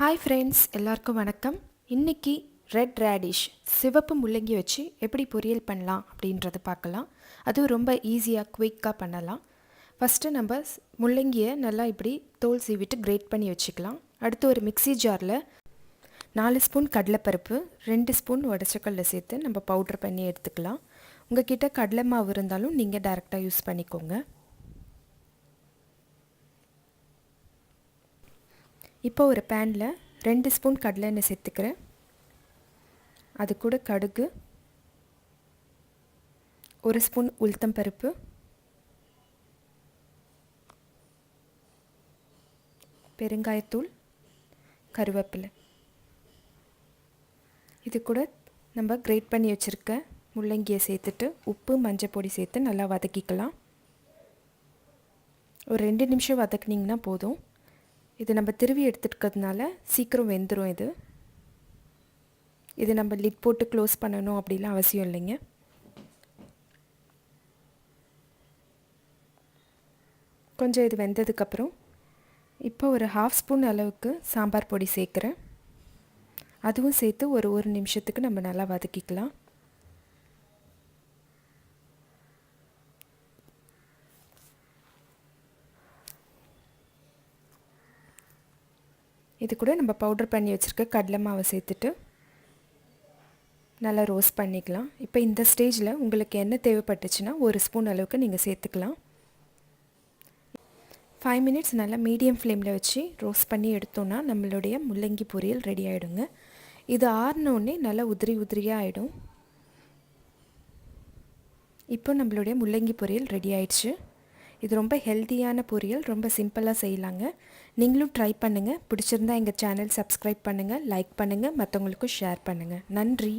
Hi friends, எல்லாருக்கும் வணக்கம். இன்றைக்கி ரெட் ரேடிஷ் சிவப்பு முள்ளங்கி வச்சு எப்படி பொரியல் பண்ணலாம் அப்படின்றத பார்க்கலாம். அதுவும் ரொம்ப ஈஸியாக குயிக்காக பண்ணலாம். ஃபஸ்ட்டு நம்ம முள்ளங்கியை நல்லா இப்படி தோல் சீவிட்டு கிரேட் பண்ணி வச்சுக்கலாம். அடுத்து ஒரு மிக்ஸி ஜாரில் 4 ஸ்பூன் கடலைப்பருப்பு, 2 ஸ்பூன் உடச்சக்கல்ல சேர்த்து நம்ம பவுட்ரு பண்ணி எடுத்துக்கலாம். உங்கள் கிட்டே கடலை மாவு இருந்தாலும் நீங்கள் டைரெக்டாக யூஸ் பண்ணிக்கோங்க. இப்போ ஒரு பேனில் 2 ஸ்பூன் கடலை எண்ணெய் சேர்த்துக்கிறேன். அது கூட கடுகு, 1 ஸ்பூன் உளுத்தம் பருப்பு, பெருங்காயத்தூள், கருவேப்பிலை, இது கூட நம்ம கிரேட் பண்ணி வச்சுருக்க முள்ளங்கியை சேர்த்துட்டு உப்பு மஞ்சள் பொடி சேர்த்து நல்லா வதக்கிக்கலாம். ஒரு 2 நிமிஷம் வதக்குனிங்கன்னா போதும். இது நம்ம திருவி எடுத்துக்கிறதுனால சீக்கிரம் வெந்துடும். இது நம்ம லிட் போட்டு க்ளோஸ் பண்ணணும் அப்படிலாம் அவசியம் இல்லைங்க. கொஞ்சம் இது வெந்ததுக்கப்புறம் இப்போ ஒரு 1/2 ஸ்பூன் அளவுக்கு சாம்பார் பொடி சேர்க்குறேன். அதுவும் சேர்த்து ஒரு நிமிஷத்துக்கு நம்ம நல்லா வதக்கிக்கலாம். இது கூட நம்ம பவுடர் பண்ணி வச்சுருக்க கடலை மாவை சேர்த்துட்டு நல்லா ரோஸ்ட் பண்ணிக்கலாம். இப்போ இந்த ஸ்டேஜில் உங்களுக்கு என்ன தேவைப்பட்டுச்சுன்னா 1 ஸ்பூன் அளவுக்கு நீங்கள் சேர்த்துக்கலாம். 5 மினிட்ஸ் நல்லா மீடியம் ஃப்ளேமில் வச்சு ரோஸ்ட் பண்ணி எடுத்தோன்னா நம்மளுடைய முள்ளங்கி பொரியல் ரெடி ஆகிடுங்க. இது ஆறினோடனே நல்லா உதிரியாக ஆகிடும். இப்போ நம்மளுடைய முள்ளங்கி பொரியல் ரெடி ஆயிடுச்சு. இது ரொம்ப ஹெல்த்தியான பொரியல், ரொம்ப சிம்பிளாக செய்யலாங்க. நீங்களும் ட்ரை பண்ணுங்கள். பிடிச்சிருந்தா எங்கள் சேனல் சப்ஸ்கிரைப் பண்ணுங்கள், லைக் பண்ணுங்கள், மற்றவங்களுக்கும் ஷேர் பண்ணுங்கள். நன்றி.